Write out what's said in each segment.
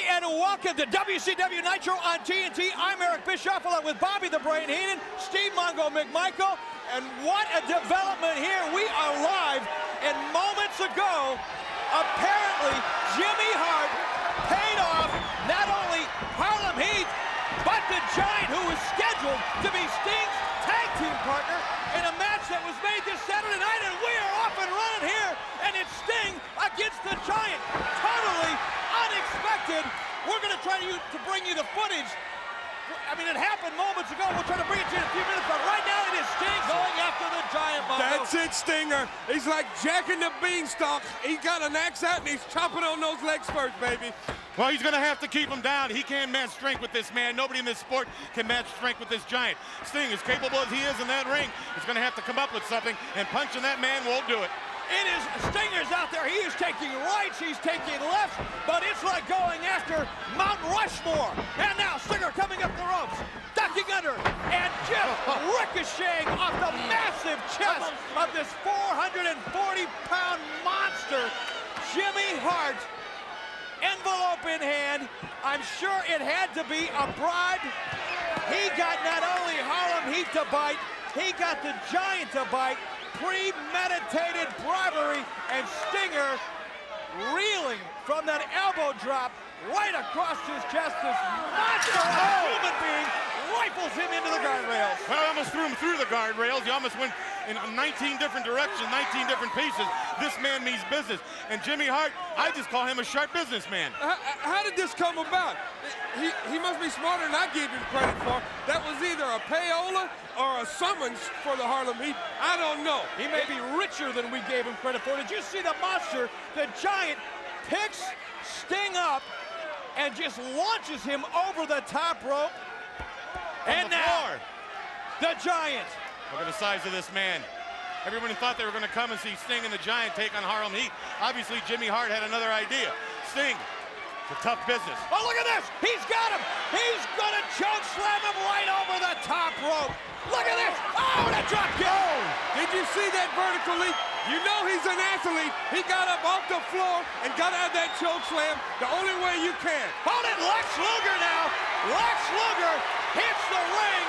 everybody, and welcome to WCW Nitro on TNT. I'm Eric Bischoff, along with Bobby the Brain Heenan, Steve Mongo McMichael, and what a development here. We are live, and moments ago, apparently Jimmy Hart paid off not only Harlem Heat, but the Giant, who was scheduled to be Sting's tag team partner in a match that was made this Saturday night, and we are off and running here, and it's Sting against the Giant. Totally unexpected. We're going to try to bring you the footage. I mean, it happened moments ago. We'll try to bring it to you in a few minutes, but right now it is Sting going after the Giant. That's it, Stinger. He's like Jack in the Beanstalk. He got an axe out and he's chopping on those legs first, baby. Well, he's going to have to keep him down. He can't match strength with this man. Nobody in this sport can match strength with this Giant. Sting, as capable as he is in that ring, is going to have to come up with something, and punching that man won't do it. It is Stinger's out there. He is taking rights, he's taking lefts, but it's like going after Mount Rushmore. And now Stinger coming up the ropes, ducking under, and just ricocheting off the massive chest of this 440-pound monster, Jimmy Hart. Envelope in hand. I'm sure it had to be a bribe. He got not only Harlem Heat to bite, he got the Giant to bite. Premeditated bribery, and Stinger reeling from that elbow drop right across his chest. This monster of a human being rifles him into the guardrails. Well, almost threw him through the guardrails. He almost went in 19 different directions, 19 different pieces. This man means business. And Jimmy Hart, I just call him a sharp businessman. How did this come about? He must be smarter than I gave him credit for. That was either a payola or a summons for the Harlem Heat. I don't know. He may be richer than we gave him credit for. Did you see the monster? The Giant picks Sting up and just launches him over the top rope. And now, the Giant. Look at the size of this man. Everyone thought they were going to come and see Sting and the Giant take on Harlem Heat. Obviously, Jimmy Hart had another idea. Sting, it's a tough business. Oh, look at this. He's got him. He's going to choke slam him right over the top rope. Look at this. Oh, and a drop kick. Oh, did you see that vertical leap? You know he's an athlete. He got up off the floor and got out of that choke slam the only way you can. Hold it, Lex Luger now. Lex Luger hits the ring.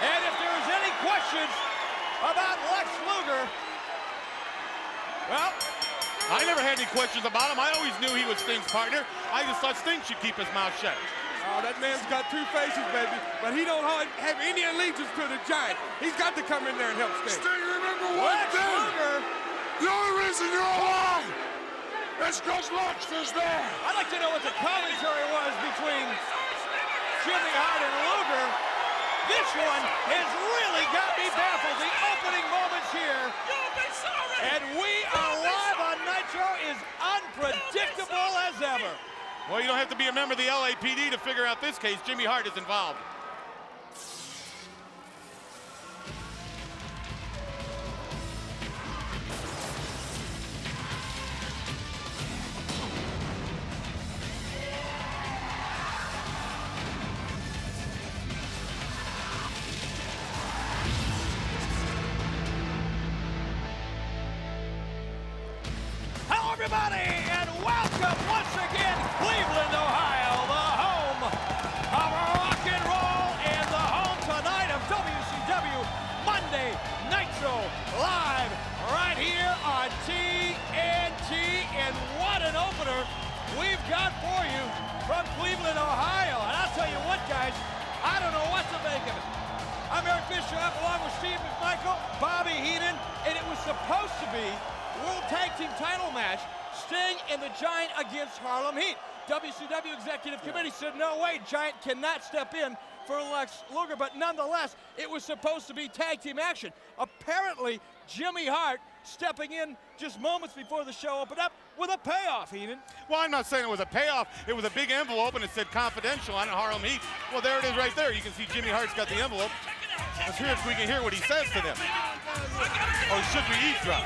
And if there's any questions about Lex Luger, well, I never had any questions about him. I always knew he was Sting's partner. I just thought Sting should keep his mouth shut. Oh, that man's got two faces, baby, but he don't have any allegiance to the Giant. He's got to come in there and help Sting. Sting, remember one Lex thing. Luger. The only reason you're alive is because Lex is there. I'd like to know what the commentary was between Jimmy Hart and Luger. This one has really got me baffled. The opening moments here. And we are live on Nitro is unpredictable as ever. Well, you don't have to be a member of the LAPD to figure out this case. Jimmy Hart is involved. Hello, everybody, and welcome once again, Cleveland, Ohio, the home of rock and roll and the home tonight of WCW Monday Nitro Live right here on TNT. And what an opener we've got for you from Cleveland, Ohio. And I'll tell you what, guys, I don't know what to make of it. I'm Eric Bischoff along with Steve McMichael, Bobby Heenan, and it was supposed to be World Tag Team title match, Sting and the Giant against Harlem Heat. WCW Executive Committee said, no way, Giant cannot step in for Lex Luger, but nonetheless, it was supposed to be tag team action. Apparently, Jimmy Hart stepping in just moments before the show opened up with a payoff, Heenan. Well, I'm not saying it was a payoff. It was a big envelope, and it said confidential on it, Harlem Heat. Well, there it is right there. You can see Jimmy Hart's got the envelope. Let's hear if we can hear what he says to them. Or should we eavesdrop?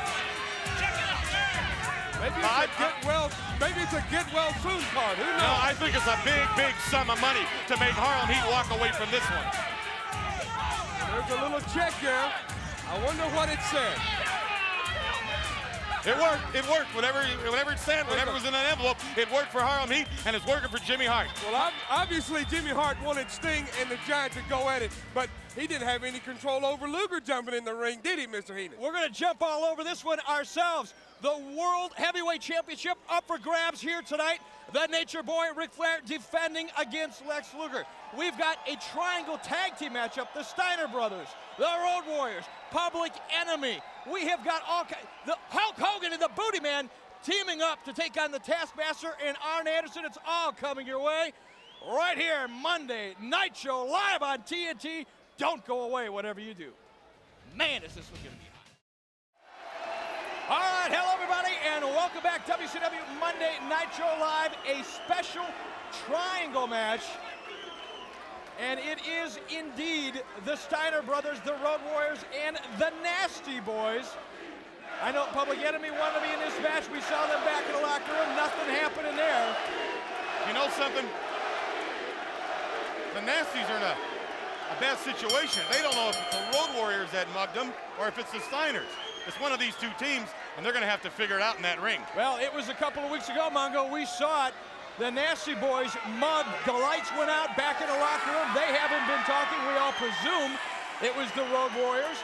Maybe it's a get well soon card. Who knows? No, I think it's a big, big sum of money to make Harlem Heat walk away from this one. There's a little check there. I wonder what it said. It worked. It worked. Whatever it said, whatever was in that envelope, it worked for Harlem Heat, and it's working for Jimmy Hart. Well, obviously Jimmy Hart wanted Sting and the Giant to go at it, but he didn't have any control over Luger jumping in the ring, did he, Mr. Heenan? We're going to jump all over this one ourselves. The World Heavyweight Championship up for grabs here tonight. The Nature Boy, Ric Flair, defending against Lex Luger. We've got a triangle tag team matchup. The Steiner Brothers, the Road Warriors, Public Enemy. We have got the Hulk Hogan and the Booty Man teaming up to take on the Taskmaster and Arn Anderson. It's all coming your way right here Monday Night Show live on TNT. Don't go away, whatever you do. Man, is this one going to be hot. All right, hello everybody, and welcome back. WCW Monday Night Show Live, a special triangle match. And it is indeed the Steiner Brothers, the Road Warriors, and the Nasty Boys. I know Public Enemy wanted to be in this match. We saw them back in the locker room. Nothing happening there. You know something? The Nasties are in a bad situation. They don't know if it's the Road Warriors that mugged them or if it's the Steiners. It's one of these two teams, and they're going to have to figure it out in that ring. Well, it was a couple of weeks ago, Mongo. We saw it. The Nasty Boys mugged. The lights went out back in the locker room. They haven't been talking. We all presume it was the Road Warriors.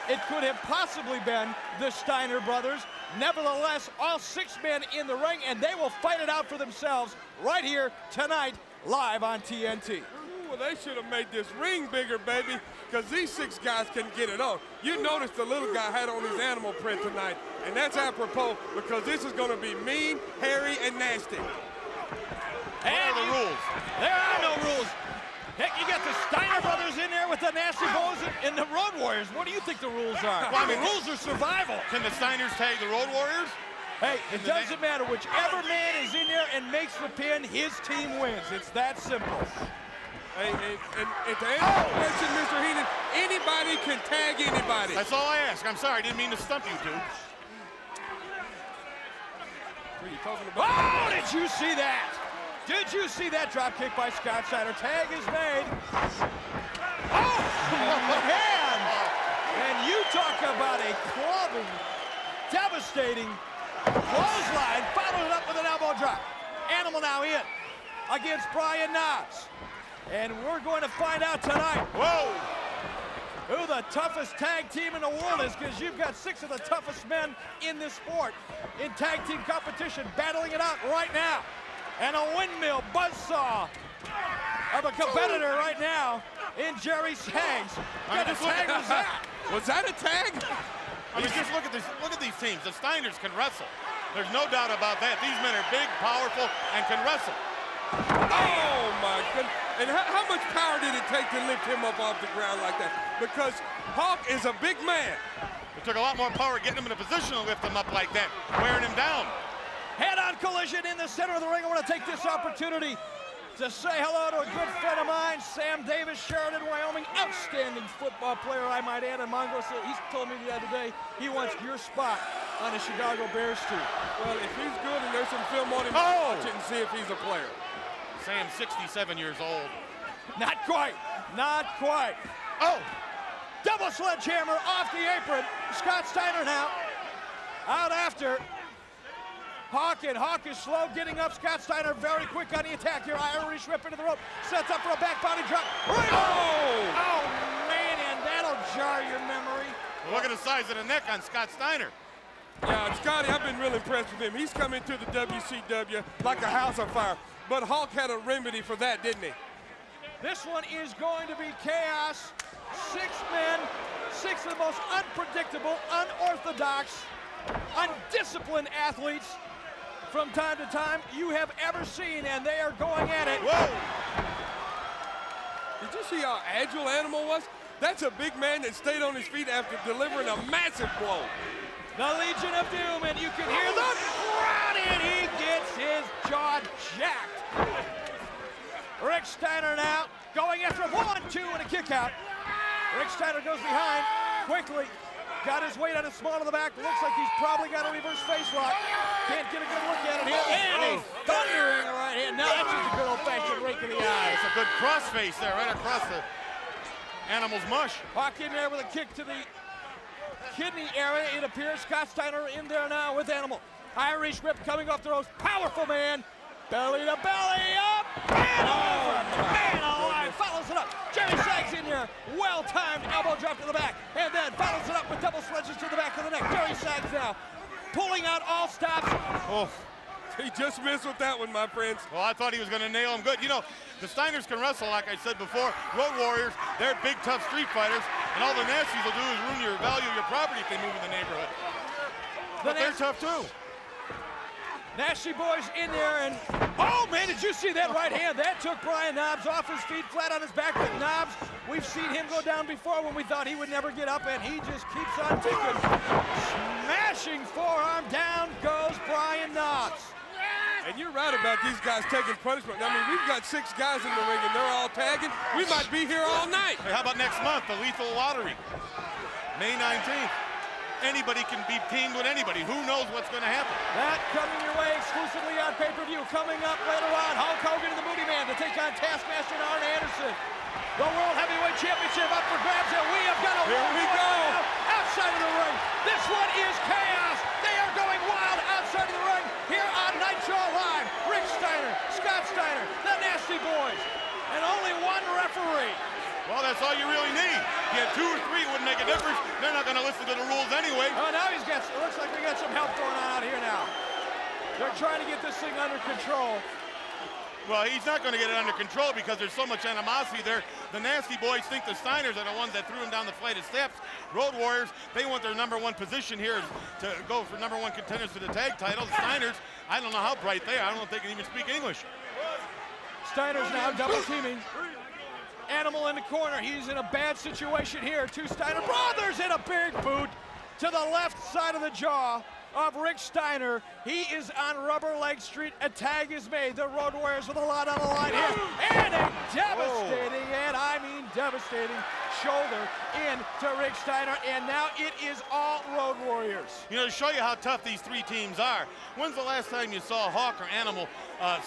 It could have possibly been the Steiner Brothers. Nevertheless, all 6 men in the ring, and they will fight it out for themselves right here tonight, live on TNT. Well, they should have made this ring bigger, baby, because these 6 guys can get it on. You notice the little guy had on his animal print tonight, and that's apropos because this is going to be mean, hairy, and nasty. What are the rules? There are no rules. Heck, you got the Steiner Brothers in there with the Nasty Boys and the Road Warriors. What do you think the rules are? Well, I mean, the rules are survival. Can the Steiners tag the Road Warriors? Hey, it doesn't matter. Whichever man is in there and makes the pin, his team wins. It's that simple. Hey, and to answer the question, Mr. Heenan, anybody can tag anybody. That's all I ask. I'm sorry, I didn't mean to stump you two. What are you talking about? Oh, did you see that? Did you see that drop kick by Scott Steiner? Tag is made. Oh, man! And you talk about a clubbing, devastating clothesline, followed it up with an elbow drop. Animal now in against Brian Knobbs. And we're going to find out tonight who the toughest tag team in the world is, because you've got 6 of the toughest men in this sport in tag team competition battling it out right now. And a windmill buzzsaw of a competitor right now in Jerry Sags. What kind of tag was that? Was that a tag? I mean, just look at this. Look at these teams. The Steiners can wrestle. There's no doubt about that. These men are big, powerful, and can wrestle. Oh, my goodness. And how much power did it take to lift him up off the ground like that? Because Hawk is a big man. It took a lot more power getting him in a position to lift him up like that, wearing him down. Head-on collision in the center of the ring. I want to take this opportunity to say hello to a good friend of mine, Sam Davis, Sheridan, Wyoming. Outstanding football player, I might add. And Mongo said, he's told me the other day he wants your spot on the Chicago Bears team. Well, if he's good and there's some film on him, watch it and see if he's a player. Sam's 67 years old. Not quite. Not quite. Oh! Double sledgehammer off the apron. Scott Steiner now out after Hawk, and Hawk is slow getting up. Scott Steiner very quick on the attack here. Irish whip into the rope. Sets up for a back body drop. Right. Oh, man, and that'll jar your memory. Well, look at the size of the neck on Scott Steiner. Yeah, Scotty, I've been really impressed with him. He's come into the WCW like a house on fire. But Hawk had a remedy for that, didn't he? This one is going to be chaos. 6 men, 6 of the most unpredictable, unorthodox, undisciplined athletes from time to time you have ever seen, and they are going at it. Whoa! Did you see how agile Animal was? That's a big man that stayed on his feet after delivering a massive blow. The Legion of Doom, and you can hear the crowd, and he gets his jaw jacked. Rick Steiner now going after a 1-2 and a kick out. Rick Steiner goes behind quickly. Got his weight on his small of the back. Looks like he's probably got a reverse face lock. Can't get a good look at it here. And he's thundering the right hand. Now that's just a good old-fashioned rake of the eye. It's a good crossface there, right across the Animal's mush. Hawk in there with a kick to the kidney area, it appears. Scott Steiner in there now with Animal. Irish whip coming off the ropes. Powerful man. Belly to belly, up and over. Man alive, follows it up. Jerry Sags in here. Well-timed elbow drop to the back. And then follows it up with double sledges to the back of the neck. Jerry Sags now pulling out all stops. Oh, he just missed with that one, my friends. Well, I thought he was going to nail him good. You know, the Steiners can wrestle, like I said before. Road Warriors, they're big, tough street fighters, and all the Nasties will do is ruin your value of your property if they move in the neighborhood. But they're tough, too. Nasty Boys in there, and oh man, did you see that right hand? That took Brian Knobbs off his feet, flat on his back. But Knobbs, we've seen him go down before when we thought he would never get up, and he just keeps on ticking. Smashing forearm, down goes Brian Knobbs. And you're right about these guys taking punishment. I mean, we've got 6 guys in the ring, and they're all tagging. We might be here all night. Hey, how about next month, the Lethal Lottery, May 19th? Anybody can be teamed with anybody. Who knows what's going to happen? That coming your way exclusively on pay-per-view. Coming up later on, Hulk Hogan and the Moody Man to take on Taskmaster and Arn Anderson. The World Heavyweight Championship up for grabs, and we have got a Here we go. Outside of the ring. This one is chaos. They are going wild outside of the ring here on Nitro Live. Rick Steiner, Scott Steiner, the Nasty Boys, and only one referee. Well, that's all you really need. You had 2 or 3, it wouldn't make a difference. They're not going to listen to the rules anyway. Oh, now it looks like we got some help going on out here now. They're trying to get this thing under control. Well, he's not going to get it under control because there's so much animosity there. The Nasty Boys think the Steiners are the ones that threw him down the flight of steps. Road Warriors, they want their #1 position here to go for #1 contenders to the tag title. The Steiners, I don't know how bright they are. I don't know if they can even speak English. Steiner's now double teaming. Animal in the corner. He's in a bad situation here. 2 Steiner brothers and a big boot to the left side of the jaw of Rick Steiner. He is on Rubber Leg Street. A tag is made. The Road Warriors with a lot on the line here. And a devastating, and I mean devastating, shoulder into Rick Steiner. And now it is all Road Warriors. You know, to show you how tough these 3 teams are, when's the last time you saw Hawk or Animal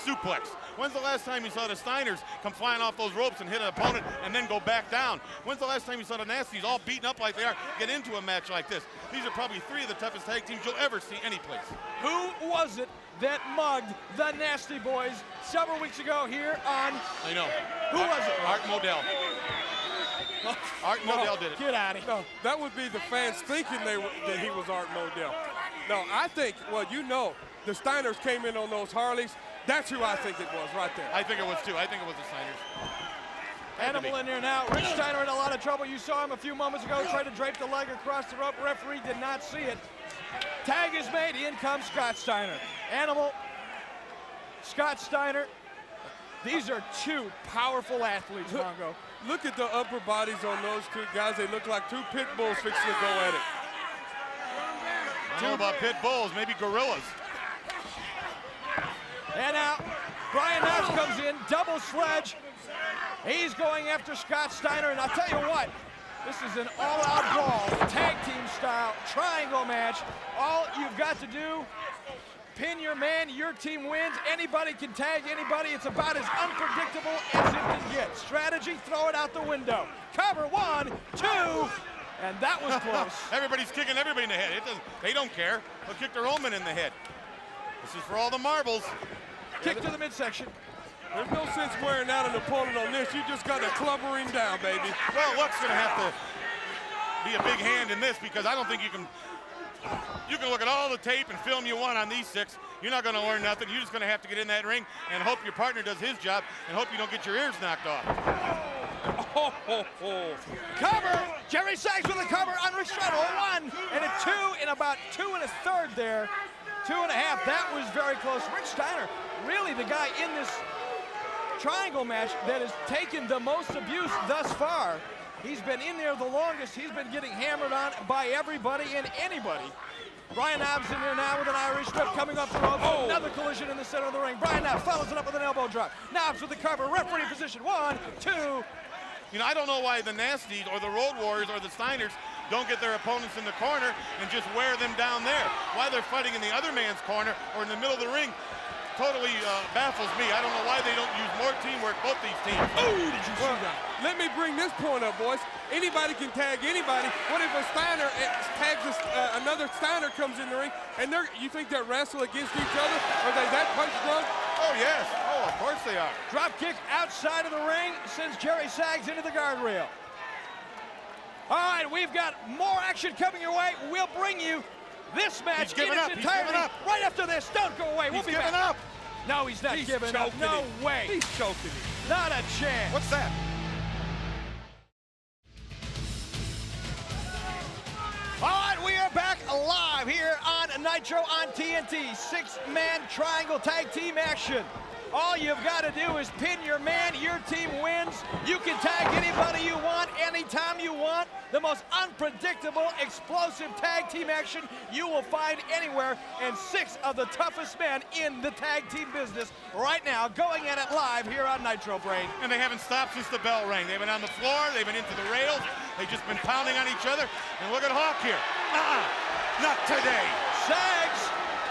suplex? When's the last time you saw the Steiners come flying off those ropes and hit an opponent and then go back down? When's the last time you saw the Nasties all beaten up like they are get into a match like this? These are probably 3 of the toughest tag teams you'll ever see anyplace. Who was it that mugged the Nasty Boys several weeks ago here on... I know. Who was it? Art Modell. Art Modell did it. Get out of here. No, that would be the fans thinking that he was Art Modell. No, I think, well, you know, the Steiners came in on those Harleys. That's who I think it was right there. I think it was too. I think it was the Steiners. Animal in there now. Rick Steiner in a lot of trouble. You saw him a few moments ago try to drape the leg across the rope. Referee did not see it. Tag is made. In comes Scott Steiner. Animal, Scott Steiner. These are 2 powerful athletes, Mongo. Look at the upper bodies on those 2 guys. They look like 2 pit bulls fixing to go at it. I don't know about pit bulls, maybe gorillas. And now, Brian Knobbs comes in, double sledge. He's going after Scott Steiner, and I'll tell you what, this is an all-out brawl, tag team style, triangle match. All you've got to do, pin your man, your team wins. Anybody can tag anybody. It's about as unpredictable as it can get. Strategy, throw it out the window. Cover 1, 2, and that was close. Everybody's kicking everybody in the head. They don't care. They'll kick their own men in the head. This is for all the marbles. Kick to the midsection. There's no sense wearing out an opponent on this. You just got to clubber him down, baby. Well, Luck's going to have to be a big hand in this because I don't think you can look at all the tape and film you want on these 6. You're not going to learn nothing. You're just going to have to get in that ring and hope your partner does his job and hope you don't get your ears knocked off. Cover. Jerry Sags with a cover on Rick Steiner. 1 and a 2 and about 2 1/3 there. 2 1/2. That was very close. Rick Steiner, really the guy in this triangle match that has taken the most abuse thus far. He's been in there the longest. He's been getting hammered on by everybody and anybody. Brian Knobbs in there now with an Irish whip coming off the rope. Oh. Another collision in the center of the ring. Brian Knobbs follows it up with an elbow drop. Knobbs with the cover. Referee position. 1, 2. You know, I don't know why the Nasties or the Road Warriors or the Steiners don't get their opponents in the corner and just wear them down there. Why they're fighting in the other man's corner or in the middle of the ring. totally baffles me. I don't know why they don't use more teamwork, both these teams. Oh, did you see that? Let me bring this point up, boys. Anybody can tag anybody. What if a Steiner tags another Steiner comes in the ring, and you think they wrestle against each other? Are they that punch drunk? Oh, yes. Oh, of course they are. Drop kick outside of the ring sends Jerry Sags into the guardrail. All right, we've got more action coming your way. We'll bring you this match in its entirety right after this. Don't go away. We'll be back. He's giving up. No, he's not giving up. No way. He's choking him. Not a chance. What's that? All right, we are back live here on Nitro on TNT. Six-man triangle tag team action. All you've got to do is pin your man, your team wins. You can tag anybody you want, anytime you want. The most unpredictable, explosive tag team action you will find anywhere, and 6 of the toughest men in the tag team business right now going at it live here on Nitro, Brain. And they haven't stopped since the bell rang. They've been on the floor, they've been into the rails, they've just been pounding on each other. And look at Hawk here. Not today. Sags,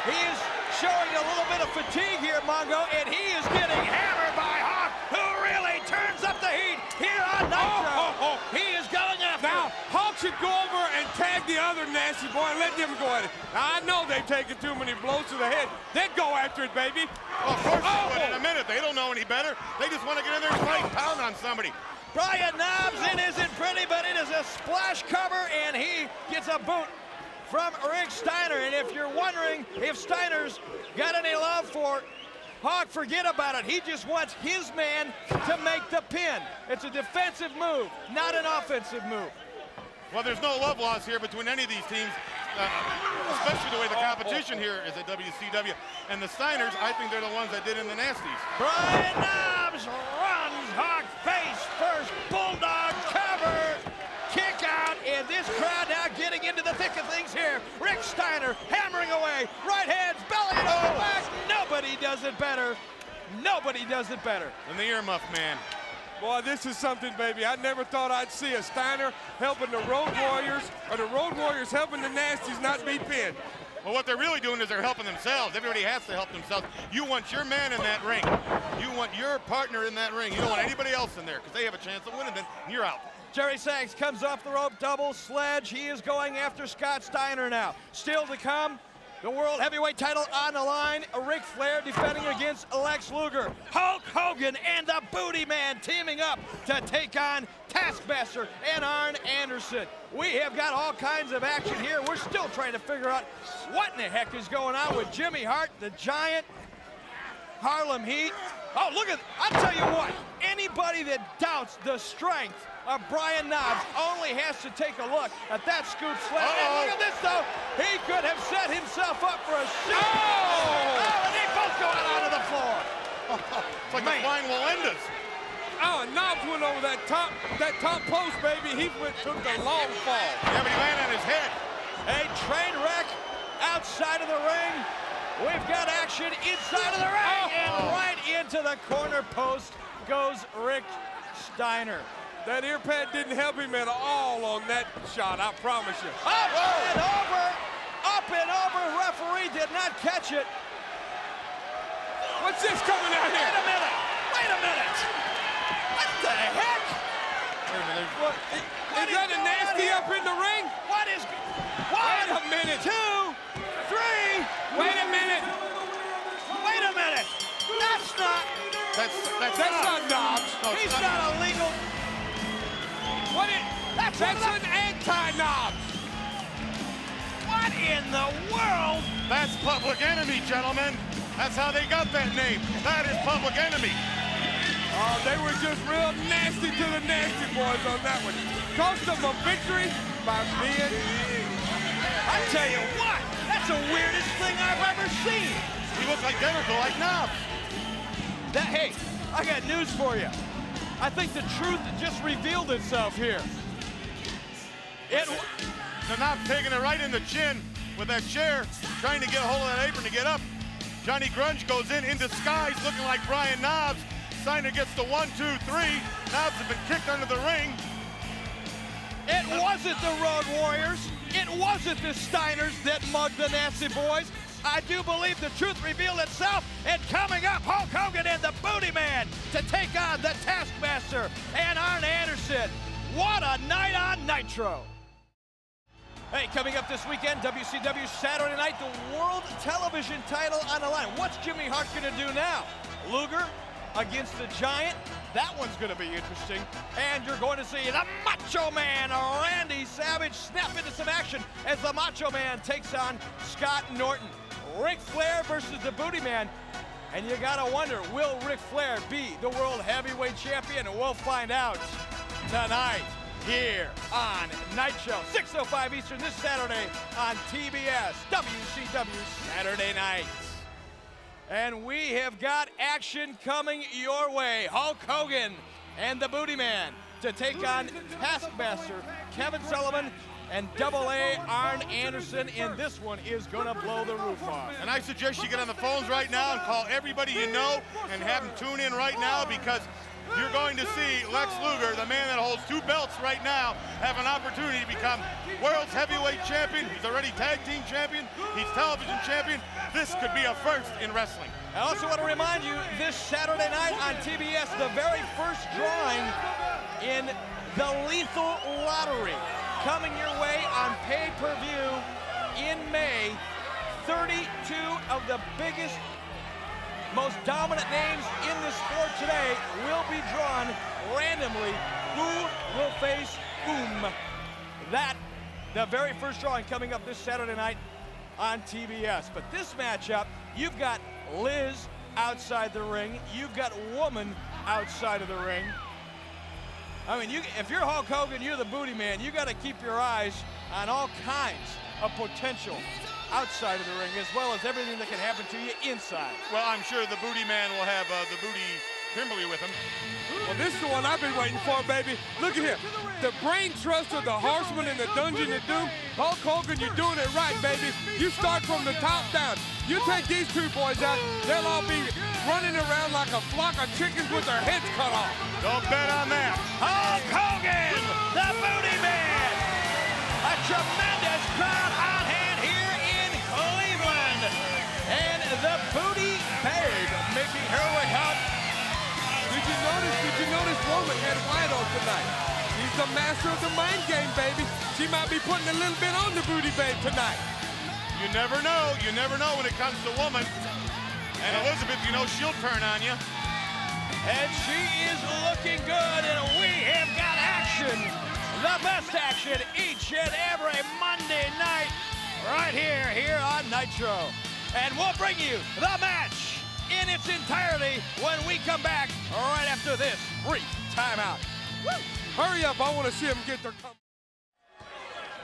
he is showing a little bit of fatigue here, Mongo, and he is getting hammered by Hawk, who really turns up the heat here on Nitro. He is going after. Now, Hawk should go over and tag the other nasty boy and let them go at it. Now, I know they've taken too many blows to the head. They'd go after it, baby. Well, of course they would in a minute. They don't know any better. They just want to get in there and fight, pound on somebody. Brian Knobbs, it isn't pretty, but it is a splash cover, and he gets a boot from Rick Steiner. And if you're wondering if Steiner's got any love for Hawk, forget about it. He just wants his man to make the pin. It's a defensive move, not an offensive move. Well, there's no love lost here between any of these teams, especially the way the competition here is at WCW. And the Steiners, I think they're the ones that did in the nasties. Brian Knobbs runs Hawk face first, bulldog cover, kick out, and this crowd now getting into the thick of things here. Rick Steiner hammering away, right hands, belly to the back. Nobody does it better. Nobody does it better than the earmuff man. Boy, this is something, baby. I never thought I'd see a Steiner helping the Road Warriors, or the Road Warriors helping the Nasties not be pinned. Well, what they're really doing is they're helping themselves. Everybody has to help themselves. You want your man in that ring. You want your partner in that ring. You don't want anybody else in there, because they have a chance of winning, then you're out. Jerry Sags comes off the rope, double sledge. He is going after Scott Steiner now. Still to come, the World Heavyweight title on the line. Ric Flair defending against Lex Luger. Hulk Hogan and the Booty Man teaming up to take on Taskmaster and Arn Anderson. We have got all kinds of action here. We're still trying to figure out what in the heck is going on with Jimmy Hart, the Giant, Harlem Heat. Oh, look at, I'll tell you what, anybody that doubts the strength of Brian Knobbs only has to take a look at that scoop slam. And look at this, though. He could have set himself up for a shoot. Oh, and they both go out onto the floor. It's like the flying Walendas. Oh, and Knobbs went over that top post, baby. He took the long fall. Yeah, but he landed on his head. A train wreck outside of the ring. We've got action inside of the ring. And right into the corner post goes Rick Steiner. That ear pad didn't help him at all on that shot, I promise you. Up and over, referee did not catch it. What's this coming out here? Wait a minute. What the heck? Wait a minute. Is that a nasty up in the ring? What is, Wait a minute. 2, 3. Wait a minute. Wait a minute. That's not Knobbs. No, he's not a legal. That's an anti-Knobbs. What in the world? That's Public Enemy, gentlemen. That's how they got that name. That is Public Enemy. Oh, they were just real nasty to the nasty boys on that one. Cost them a victory by being... I tell you what, that's the weirdest thing I've ever seen. He looks identical like Knobbs. Hey, I got news for you. I think the truth just revealed itself here. The Knobbs taking it right in the chin with that chair, trying to get a hold of that apron to get up. Johnny Grunge goes in disguise, looking like Brian Knobbs. Steiner gets the 1, 2, 3. Knobbs has been kicked under the ring. It wasn't the Road Warriors. It wasn't the Steiners that mugged the Nasty Boys. I do believe the truth revealed itself. And coming up, Hulk Hogan and the Booty Man to take on the Taskmaster and Arn Anderson. What a night on Nitro. Hey, coming up this weekend, WCW Saturday night, the World Television title on the line. What's Jimmy Hart going to do now? Luger against the Giant. That one's going to be interesting. And you're going to see the Macho Man, Randy Savage, snap into some action as the Macho Man takes on Scott Norton. Ric Flair versus the Booty Man. And you got to wonder, will Ric Flair be the World Heavyweight Champion? And we'll find out tonight here on Nitro, 6:05 Eastern this Saturday on TBS, WCW Saturday Night. And we have got action coming your way. Hulk Hogan and the Booty Man to take on Taskmaster Kevin Sullivan and Double A Arn Anderson, and this one is going to blow the roof off. And I suggest you get on the phones right now and call everybody you know and have them tune in right now, because you're going to see Lex Luger, the man that holds 2 belts right now, have an opportunity to become World's Heavyweight Champion. He's already Tag Team Champion. He's Television Champion. This could be a first in wrestling. I also want to remind you, this Saturday night on TBS, the very first drawing in the Lethal Lottery coming your way on pay-per-view in May. 32 of the biggest, most dominant names in the sport today will be drawn randomly. Who will face whom? That, the very first drawing coming up this Saturday night on TBS. But this matchup, you've got Liz outside the ring. You've got Woman outside of the ring. I mean, if you're Hulk Hogan, you're the Booty Man, you got to keep your eyes on all kinds of potential outside of the ring, as well as everything that can happen to you inside. Well, I'm sure the Booty Man will have the Booty Kimberly with him. Well, this is the one I've been waiting for, baby. Look at here. The brain trust of the Horseman in the Dungeon of Doom. Hulk Hogan, you're doing it right, baby. You start from the top down. You take these 2 boys out, they'll all be running around like a flock of chickens with their heads cut off. Don't bet on that. Hulk Hogan, the Booty Man. A tremendous crowd on hand here in Cleveland. And the Booty Babe making her way out. Did you notice Woman had wide open tonight? He's the master of the mind game, baby. She might be putting a little bit on the Booty Babe tonight. You never know. You never know when it comes to Woman. And Elizabeth, you know she'll turn on you. And she is looking good, and we have got action. The best action each and every Monday night right here on Nitro. And we'll bring you the match in its entirety when we come back right after this brief timeout. Woo! Hurry up, I want to see them get their...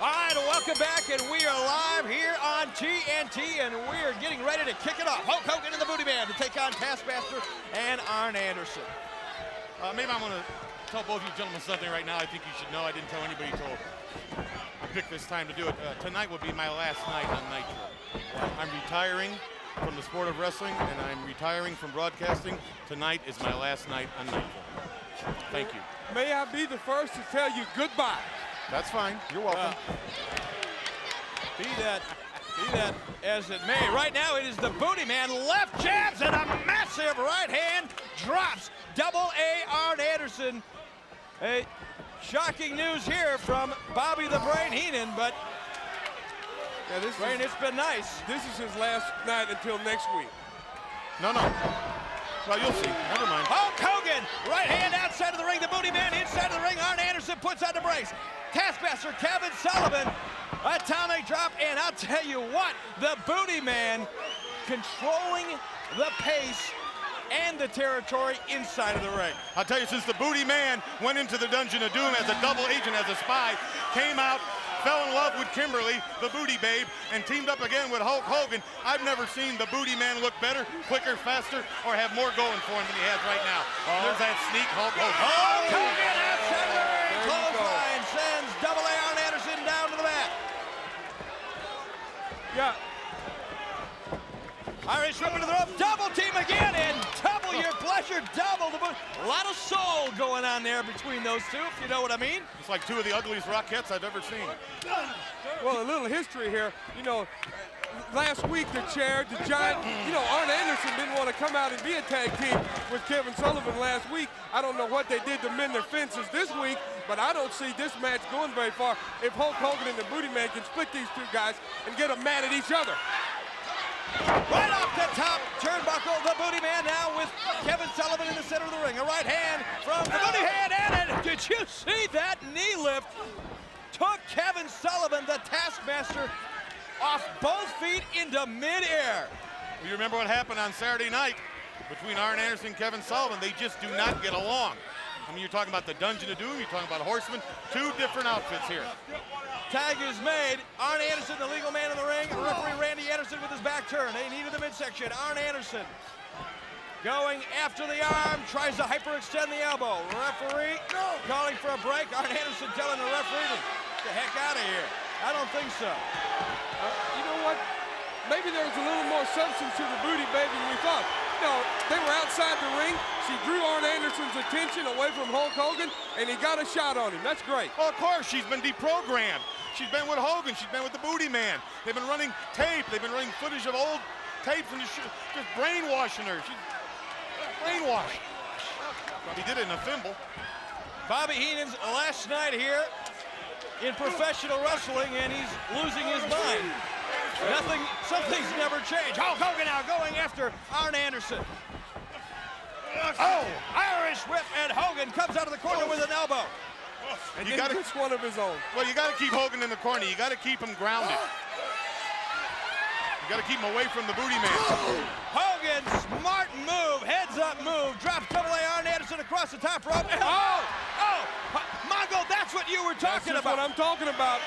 All right, welcome back, and we are live here on TNT, and we are getting ready to kick it off. Hulk Hogan and the Booty Man to take on Taskmaster and Arn Anderson. Maybe I'm going to tell both of you gentlemen something right now I think you should know. I didn't tell anybody until I picked this time to do it. Tonight will be my last night on Nitro. I'm retiring from the sport of wrestling, and I'm retiring from broadcasting. Tonight is my last night on Nitro. Thank you. May I be the first to tell you goodbye. That's fine. You're welcome. Be that as it may. Right now it is the Booty Man. Left jabs and a massive right hand drops. Double A Arn Anderson. Hey, shocking news here from Bobby the Brain Heenan, but Yeah, Brain, it's been nice. This is his last night until next week. No. Well, you'll see. Never mind. Hulk Hogan, right hand outside of the ring. The Booty Man inside of the ring. Arn Anderson puts on the brakes. Taskmaster Kevin Sullivan, atomic drop, and I'll tell you what, the Booty Man controlling the pace and the territory inside of the ring. I'll tell you, since the Booty Man went into the Dungeon of Doom as a double agent, as a spy, came out, fell in love with Kimberly, the Booty Babe, and teamed up again with Hulk Hogan, I've never seen the Booty Man look better, quicker, faster, or have more going for him than he has right now. There's that sneak Hulk Hogan. Hulk Hogan outside of the ring. Clothesline sends Double A Arn Anderson down to the mat. Yeah. Irish whip into the rope, double team again, and double your pleasure, double the boot. A lot of soul going on there between those two, if you know what I mean. It's like 2 of the ugliest Rockettes I've ever seen. Well, a little history here. You know, last week the Giant, you know, Arn Anderson didn't want to come out and be a tag team with Kevin Sullivan last week. I don't know what they did to mend their fences this week, but I don't see this match going very far if Hulk Hogan and the Booty Man can split these two guys and get them mad at each other. Right off the top turnbuckle, the Booty Man now with Kevin Sullivan in the center of the ring. A right hand from the Booty Man, and did you see that knee lift? Took Kevin Sullivan, the Taskmaster, off both feet into midair. You remember what happened on Saturday night between Arn Anderson and Kevin Sullivan? They just do not get along. I mean, you're talking about the Dungeon of Doom, you're talking about Horseman, two different outfits here. Tag is made. Arn Anderson, the legal man in the ring. Referee Randy Anderson with his back turned. They needed the midsection. Arn Anderson going after the arm, tries to hyperextend the elbow. Referee calling for a break. Arn Anderson telling the referee to get the heck out of here. I don't think so. You know what? Maybe there was a little more substance to the Booty Baby than we thought. No, they were outside the ring. She drew Arn Anderson's attention away from Hulk Hogan, and he got a shot on him. That's great. Well, of course, she's been deprogrammed. She's been with Hogan. She's been with the Booty Man. They've been running tape. They've been running footage of old tapes and just brainwashing her. She's brainwashed. He did it in a thimble. Bobby Heenan's last night here in professional wrestling, and he's losing his mind. Something's never changed. Hulk Hogan now going after Arn Anderson. Oh, Irish whip, and Hogan comes out of the corner with an elbow. And you got to get one of his own. Well, you got to keep Hogan in the corner. You got to keep him grounded. You got to keep him away from the Booty Man. Hogan, smart move, heads up move, drops double A Arn Anderson across the top rope. Mongo, that's what you were talking about. That's what I'm talking about.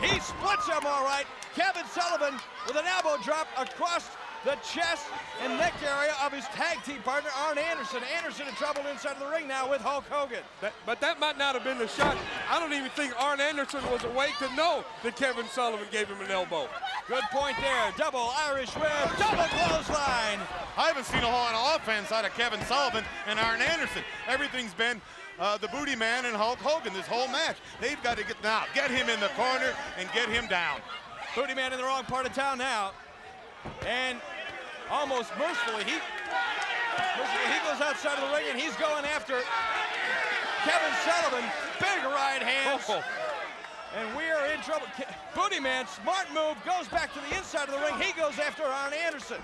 He splits him all right. Kevin Sullivan with an elbow drop across the chest and neck area of his tag team partner, Arn Anderson. Anderson in trouble inside of the ring now with Hulk Hogan. But that might not have been the shot. I don't even think Arn Anderson was awake to know that Kevin Sullivan gave him an elbow. Good point there. Double Irish whip, double clothesline. I haven't seen a whole lot of offense out of Kevin Sullivan and Arn Anderson. Everything's been the Booty Man and Hulk Hogan this whole match. They've got to get him in the corner and get him down. Booty Man in the wrong part of town now. And almost mercifully, he goes outside of the ring and he's going after Kevin Sullivan. Big right hands. Oh. And we are in trouble. Booty Man, smart move, goes back to the inside of the ring. He goes after Arn Anderson.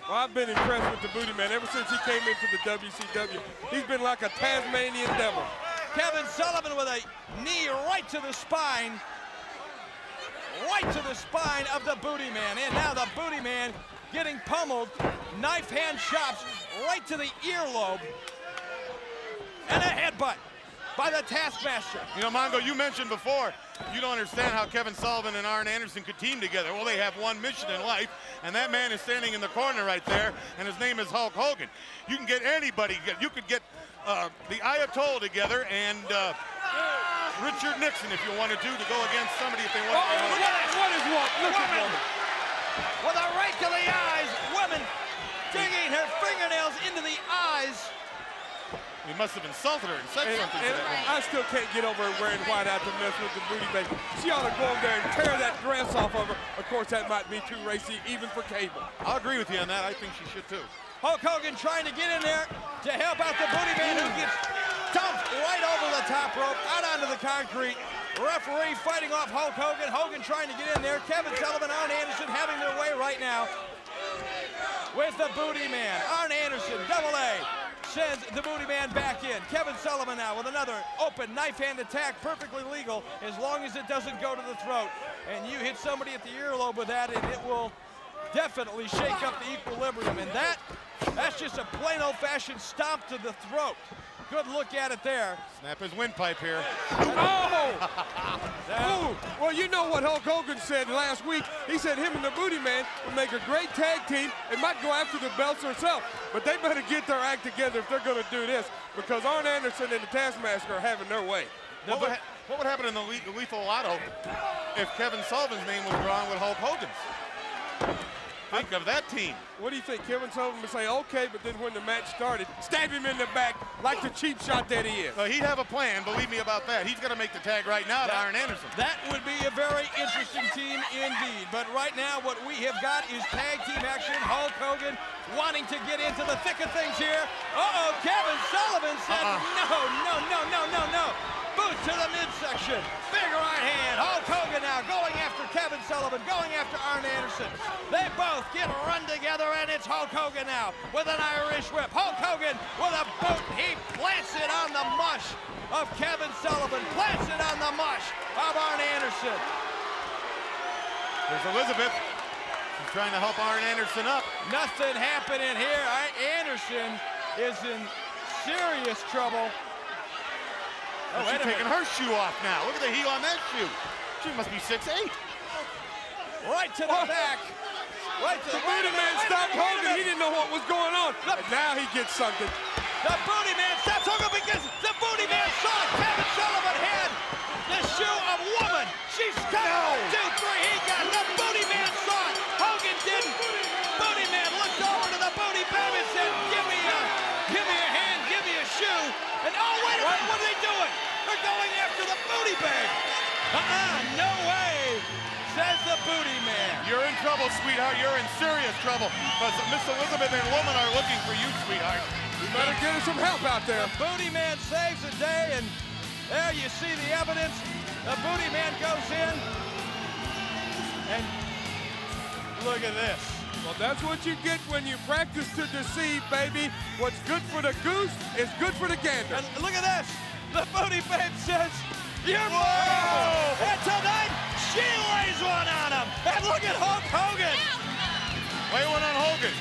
Well, I've been impressed with the Booty Man ever since he came into the WCW. He's been like a Tasmanian devil. Kevin Sullivan with a knee right to the spine. Right to the spine of the Booty Man. And now the Booty Man getting pummeled. Knife hand chops right to the earlobe. And a headbutt by the Taskmaster. You know, Mongo, you mentioned before, you don't understand how Kevin Sullivan and Arn Anderson could team together. Well, they have one mission in life, and that man is standing in the corner right there, and his name is Hulk Hogan. You can get anybody. You could get the Ayatollah together and Richard Nixon if you wanted to go against somebody if they wanted to. What is what? Look at woman. With a right to the eyes. Woman digging her fingernails into the eyes. He must have insulted her and said something to And that woman. I still can't get over her wearing white out to mess with the Booty Baby. She ought to go over there and tear that dress off of her. Of course, that might be too racy, even for cable. I'll agree with you on that. I think she should too. Hulk Hogan trying to get in there to help out the Booty Man, who gets dumped right over the top rope, out onto the concrete. Referee fighting off Hulk Hogan. Hogan trying to get in there. Kevin Sullivan, Arn Anderson having their way right now with the Booty Man. Arn Anderson, double A, sends the Booty Man back in. Kevin Sullivan now with another open knife hand attack, perfectly legal as long as it doesn't go to the throat. And you hit somebody at the earlobe with that, and it will definitely shake up the equilibrium. And that's just a plain old-fashioned stomp to the throat. Good look at it there. Snap his windpipe here. Oh! Ooh. Well, you know what Hulk Hogan said last week. He said him and the Booty Man would make a great tag team and might go after the belts herself. But they better get their act together if they're going to do this, because Arn Anderson and the Taskmaster are having their way. What would happen in the Lethal Lotto if Kevin Sullivan's name was drawn with Hulk Hogan's? Think of that team. What do you think? Kevin Sullivan would say, okay, but then when the match started, stab him in the back like the cheap shot that he is. He'd have a plan, believe me about that. He's going to make the tag right now to Arn Anderson. That would be a very interesting team indeed. But right now what we have got is tag team action. Hulk Hogan wanting to get into the thick of things here. Uh-oh, Kevin Sullivan said no. Boot to the midsection. Big right hand. Hulk Hogan now going after Kevin Sullivan, going after Arn Anderson. They both get run together, and it's Hulk Hogan now with an Irish whip. Hulk Hogan with a boot. He plants it on the mush of Kevin Sullivan, plants it on the mush of Arn Anderson. There's Elizabeth. She's trying to help Arn Anderson up. Nothing happening here. Anderson is in serious trouble. Oh, she's taking her shoe off now. Look at the heel on that shoe. She must be 6'8". Right to the back. Right to the Booty Man stopped Hogan. He didn't know what was going on. Now he gets something. The Booty Man stops Hogan because the Booty Man saw Kevin Sullivan had the shoe of woman. She's got 1, 2, 3. He got the Booty Man saw it. Hogan didn't. Booty Man looked over to the Booty Babe and said, give me a hand, give me a shoe. And oh, wait a minute, what are they doing? They're going after the Booty Babe. No way, says the Booty Man. You're in trouble, sweetheart. You're in serious trouble. Because Miss Elizabeth and Woman are looking for you, sweetheart. You better get her some help out there. The Booty Man saves the day, and there you see the evidence. The Booty Man goes in, and look at this. Well, that's what you get when you practice to deceive, baby. What's good for the goose is good for the gander. And look at this. The Booty Babe says, you're mine. And tonight, she lays one on him. And look at Hulk Hogan. Lay one on Hogan.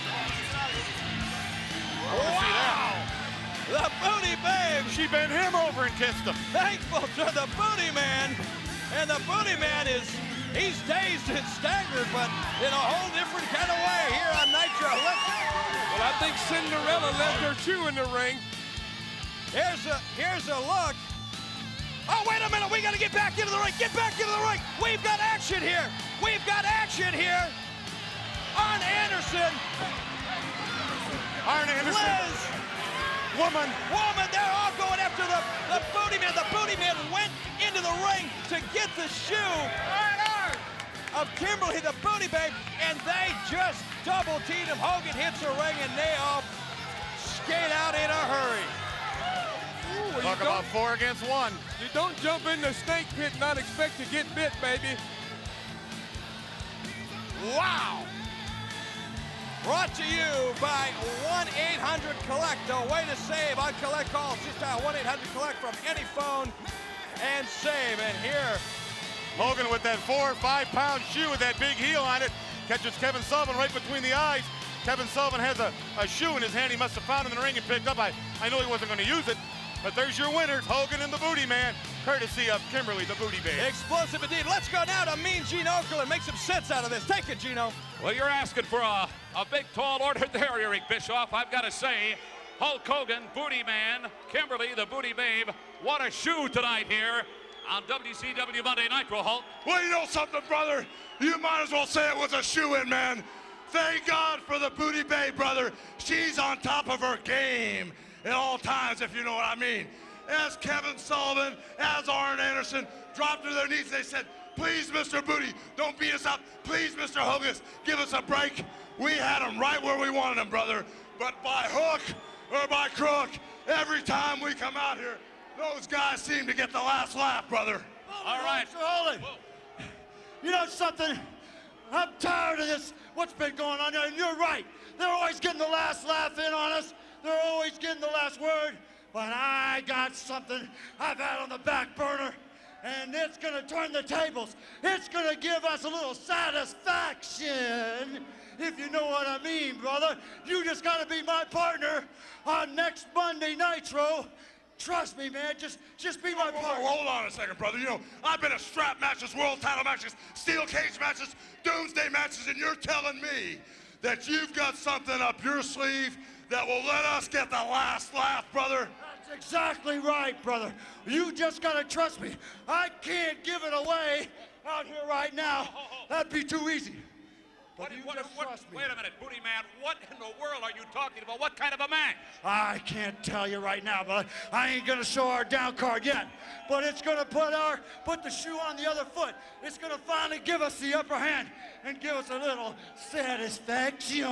Wow. The Booty Babe. She bent him over and kissed him. Thankful to the Booty Man. And the Booty Man he's dazed and staggered, but in a whole different kind of way here on Nitro. Well, I think Cinderella left her shoe in the ring. Here's a look. Oh, wait a minute. We got to get back into the ring. Get back into the ring. We've got action here. We've got action here. Arn Anderson. Arn Anderson. Liz. Woman. They're all going after the Booty Man. The Booty Man went into the ring to get the shoe of Kimberly, the Booty Babe, and they just double-teamed him. Hogan hits the ring, and they all skate out in a hurry. Ooh, Talk about 4 against 1. You don't jump in the snake pit and not expect to get bit, baby. Wow. Brought to you by 1-800-COLLECT, a way to save on collect calls. Just dial 1-800-COLLECT from any phone and save. And here, Hogan with that 4 or 5 pound shoe with that big heel on it. Catches Kevin Sullivan right between the eyes. Kevin Sullivan has a shoe in his hand. He must have found it in the ring and picked up. I know he wasn't going to use it. But there's your winners, Hogan and the Booty Man, courtesy of Kimberly, the Booty Babe. explosive indeed. Let's go now to Mean Gene Okerlund and make some sense out of this. Take it, Gino. Well, you're asking for a big, tall order there, Eric Bischoff. I've got to say, Hulk Hogan, Booty Man, Kimberly, the Booty Babe, what a shoe tonight here on WCW Monday Nitro, Hulk. Well, you know something, brother? You might as well say it was a shoe-in, man. Thank God for the Booty Babe, brother. She's on top of her game at all times, if you know what I mean. As Kevin Sullivan, as Arn Anderson dropped to their knees, they said, please, Mr. Booty, don't beat us up. Please, Mr. Hogan, give us a break. We had him right where we wanted him, brother. But by hook or by crook, every time we come out here, those guys seem to get the last laugh, brother. All right. Mr. Hogan, you know something? I'm tired of this, what's been going on here, and you're right. They're always getting the last laugh in on us. They're always getting the last word. But I got something I've had on the back burner, and it's gonna turn the tables. It's gonna give us a little satisfaction, if you know what I mean, brother. You just gotta be my partner on next Monday Nitro. Trust me, man, just be my partner. Hold on a second, brother. You know, I've been in strap matches, world title matches, steel cage matches, doomsday matches, and you're telling me that you've got something up your sleeve that will let us get the last laugh, brother? That's exactly right, brother. You just gotta trust me. I can't give it away out here right now. That'd be too easy. But you just trust me. Wait a minute, Booty Man. What in the world are you talking about? What kind of a match? I can't tell you right now, but I ain't gonna show our down card yet. But it's gonna put the shoe on the other foot. It's gonna finally give us the upper hand and give us a little satisfaction.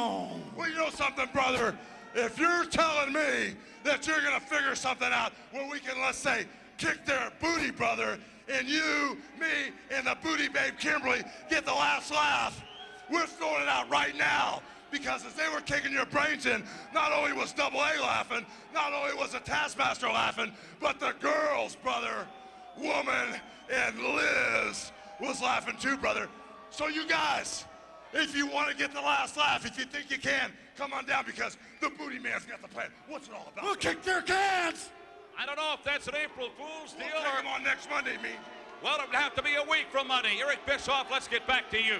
Well, you know something, brother? If you're telling me that you're gonna figure something out where we can, let's say, kick their booty, brother, and you, me, and the booty babe Kimberly get the last laugh, we're throwing it out right now. Because as they were kicking your brains in, not only was Double A laughing, not only was the Taskmaster laughing, but the girls, brother, Woman, and Liz was laughing too, brother. So you guys, if you want to get the last laugh, if you think you can, come on down because the Booty Man's got the plan. What's it all about? We'll kick their cans! I don't know if that's an April Fool's deal We'll take or... them on next Monday, me. Well, it'll have to be a week from Monday. Eric Bischoff, let's get back to you.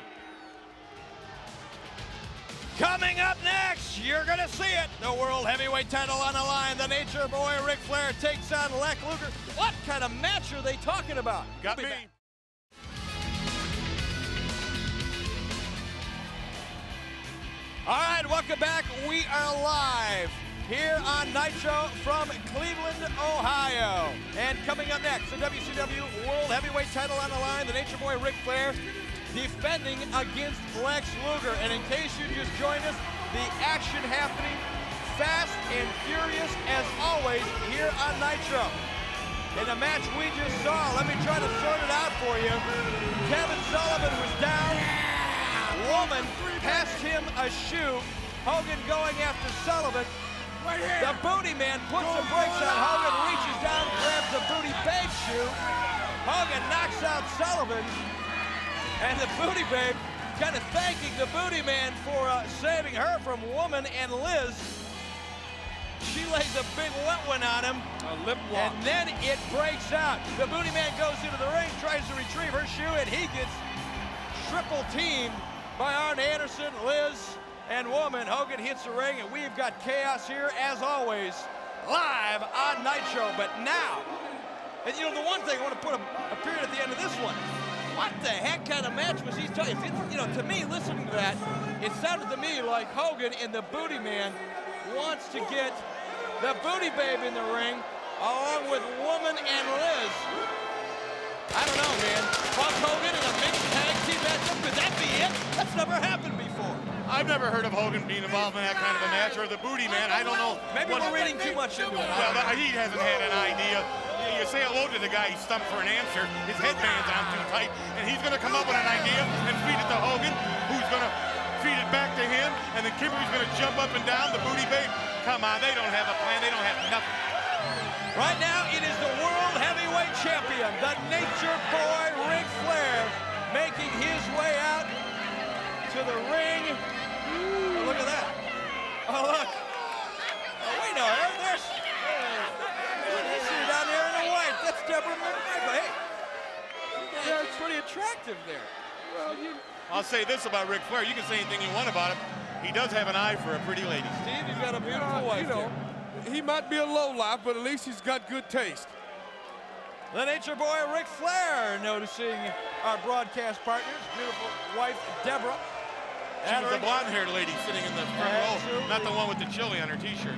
Coming up next, you're going to see it. The World Heavyweight title on the line. The Nature Boy Ric Flair takes on Lex Luger. What kind of match are they talking about? Got We'll me. be back. All right, welcome back. We are live here on Nitro from Cleveland, Ohio. And coming up next, the WCW World Heavyweight title on the line. The Nature Boy Ric Flair defending against Lex Luger. And in case you just joined us, the action happening fast and furious as always here on Nitro. In the match we just saw, let me try to sort it out for you. Kevin Sullivan was down. Woman passed him a shoe. Hogan going after Sullivan. The Booty Man puts the brakes on Hogan, reaches down, grabs the Booty Babe shoe. Hogan knocks out Sullivan. And the Booty Babe kind of thanking the Booty Man for saving her from Woman and Liz. She lays a big wet one on him. A lip lock. And then it breaks out. The Booty Man goes into the ring, tries to retrieve her shoe, and he gets triple teamed by Arn Anderson, Liz, and Woman. Hogan hits the ring, and we've got chaos here, as always, live on Nitro. But now, and you know, the one thing, I want to put a period at the end of this one. What the heck kind of match was he talking? You know, to me, listening to that, it sounded to me like Hogan and the Booty Man wants to get the Booty Babe in the ring along with Woman and Liz. I don't know, man. Hulk Hogan in a mixed tag team matchup, could that be it? That's never happened before. I've never heard of Hogan being involved in that kind of a match, or the Booty Man. I don't know. Maybe we're reading too much into it. Well, he hasn't had an idea. You say hello to the guy, he's stumped for an answer. His headband's on too tight, and he's going to come up with an idea and feed it to Hogan, who's going to feed it back to him, and then Kimberly's going to jump up and down. The Booty Babe, come on, they don't have a plan. They don't have nothing. Right now, it is the World Heavyweight Champion, the Nature Boy Ric Flair, making his way out to the ring. Oh, look at that. Oh, look. Oh, wait, no, there's down there in the white. That's Deborah McMichael. Hey, yeah, it's pretty attractive there. Well, I'll say this about Ric Flair. You can say anything you want about him. He does have an eye for a pretty lady. Steve, you've got a beautiful wife you know, he might be a lowlife, but at least he's got good taste. The Nature Boy Ric Flair noticing our broadcast partners, beautiful wife Deborah. She was a blonde-haired lady sitting in the front row, not the one with the chili on her T-shirt.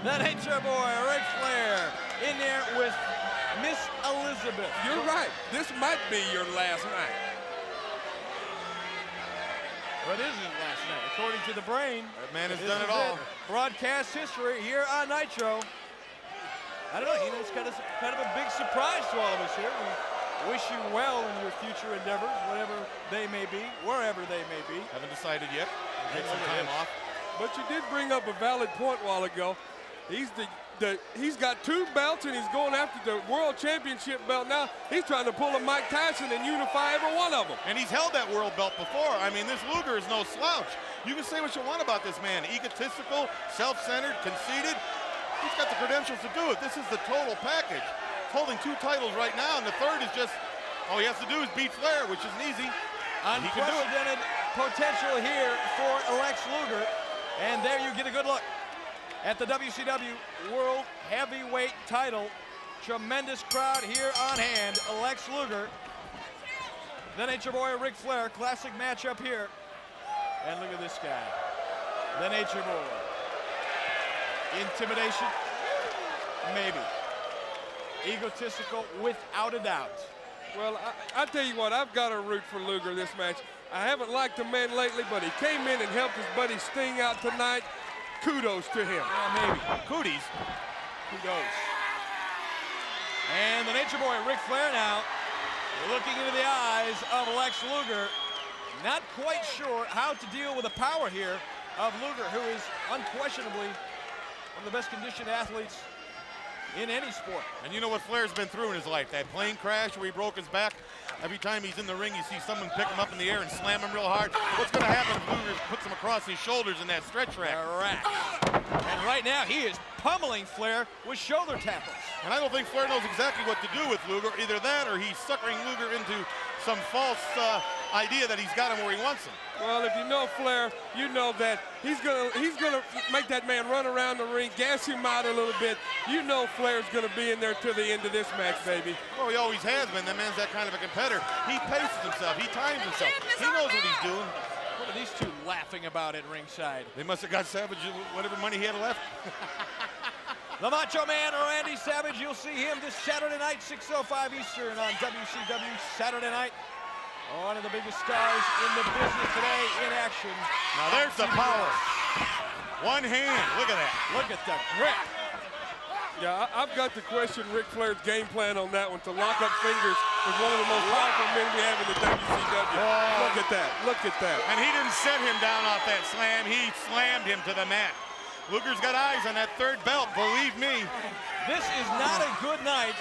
The Nature Boy Ric Flair in there with Miss Elizabeth. You're right. This might be your last night. What is his last night? According to the brain. That man has this done is it all. Broadcast history here on Nitro. I don't know, you know, it's kind of a big surprise to all of us here. We wish you well in your future endeavors, whatever they may be, wherever they may be. Haven't decided yet. Take some time off. But you did bring up a valid point a while ago. He's he's got 2 belts and he's going after the World Championship belt now. He's trying to pull a Mike Tyson and unify every one of them. And he's held that world belt before. I mean, this Luger is no slouch. You can say what you want about this man. Egotistical, self-centered, conceited. He's got the credentials to do it. This is the total package. He's holding 2 titles right now, and the third is just, all he has to do is beat Flair, which isn't easy. He can do it. Unprecedented potential here for Lex Luger. And there you get a good look at the WCW World Heavyweight title. Tremendous crowd here on hand. Lex Luger The Nature Boy, Ric Flair, classic matchup here. And look at this guy, the Nature Boy. Intimidation, maybe. Egotistical, without a doubt. Well, I tell you what, I've got to root for Luger this match. I haven't liked the man lately, but he came in and helped his buddy Sting out tonight. Kudos to him. Maybe. Cooties. Kudos. And the Nature Boy, Ric Flair now, looking into the eyes of Lex Luger. Not quite sure how to deal with the power here of Luger, who is unquestionably one of the best conditioned athletes in any sport. And you know what Flair's been through in his life? That plane crash where he broke his back. Every time he's in the ring, you see someone pick him up in the air and slam him real hard. What's going to happen if Luger puts him across his shoulders in that stretch rack? Correct. And right now, he is pummeling Flair with shoulder tackles. And I don't think Flair knows exactly what to do with Luger. Either that or he's suckering Luger into some false idea that he's got him where he wants him. Well, if you know Flair, you know that he's gonna make that man run around the ring, gas him out a little bit. You know Flair's gonna be in there to the end of this match, baby. Well, he always has been. That man's that kind of a competitor. He paces himself. He times himself. He knows what he's doing. What are these two laughing about at ringside? They must have got Savage whatever money he had left. The Macho Man, Randy Savage, you'll see him this Saturday night, 6:05 Eastern on WCW Saturday night. One of the biggest stars in the business today in action. Now there's the power. One hand, look at that. Look at the grip. Yeah, I've got to question Ric Flair's game plan on that one, to lock up fingers with one of the most powerful men we have in the WCW. Look at that, look at that. And he didn't set him down off that slam, he slammed him to the mat. Luger's got eyes on that third belt, believe me. This is not a good night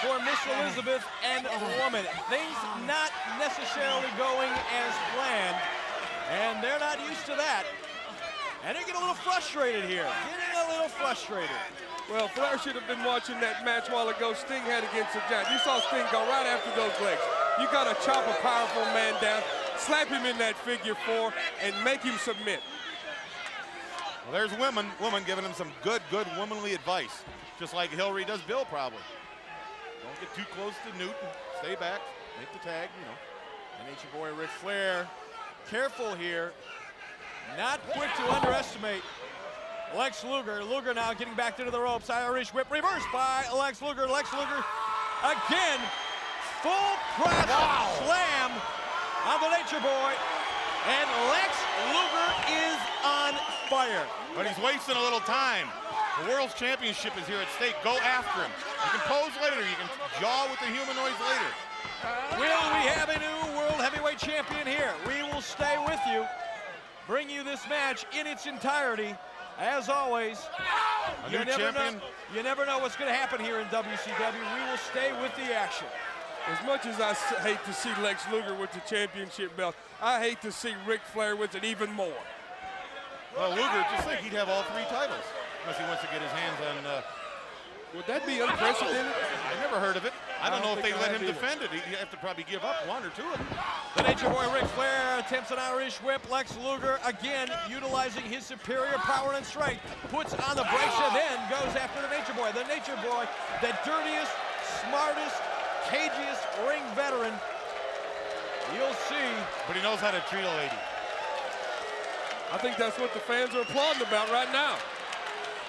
for Miss Elizabeth and Woman. Things not necessarily going as planned, and they're not used to that. And they're getting a little frustrated here, getting a little frustrated. Well, Flair should have been watching that match a while ago Sting had against the Giant. You saw Sting go right after those legs. You got to chop a powerful man down, slap him in that figure four, and make him submit. Well, there's woman giving him some good womanly advice, just like Hillary does Bill probably. Don't get too close to Newton. Stay back, make the tag, you know. And Nature Boy Ric Flair, careful here, not quick to underestimate Lex Luger. Luger now getting back into the ropes. Irish whip reversed by Lex Luger. Lex Luger again, full press slam on the Nature Boy. And Lex Luger is on fire. But he's wasting a little time. The World's Championship is here at stake. Go after him. You can pose later. You can jaw with the humanoids later. Will we have a new World Heavyweight Champion here? We will stay with you. Bring you this match in its entirety. As always, you never know what's going to happen here in WCW. We will stay with the action. As much as I hate to see Lex Luger with the championship belt, I hate to see Ric Flair with it even more. Well, Luger, just think he'd have all three titles, unless he wants to get his hands on... Would that be unprecedented? I never heard of it. I don't know if they let him either. defend it. He'd have to probably give up one or two of them. The Nature Boy Ric Flair attempts an Irish whip. Lex Luger again utilizing his superior power and strength, puts on the brakes and then goes after the Nature Boy. The Nature Boy, the dirtiest, smartest, cagiest ring veteran you'll see. But he knows how to treat a lady. I think that's what the fans are applauding about right now.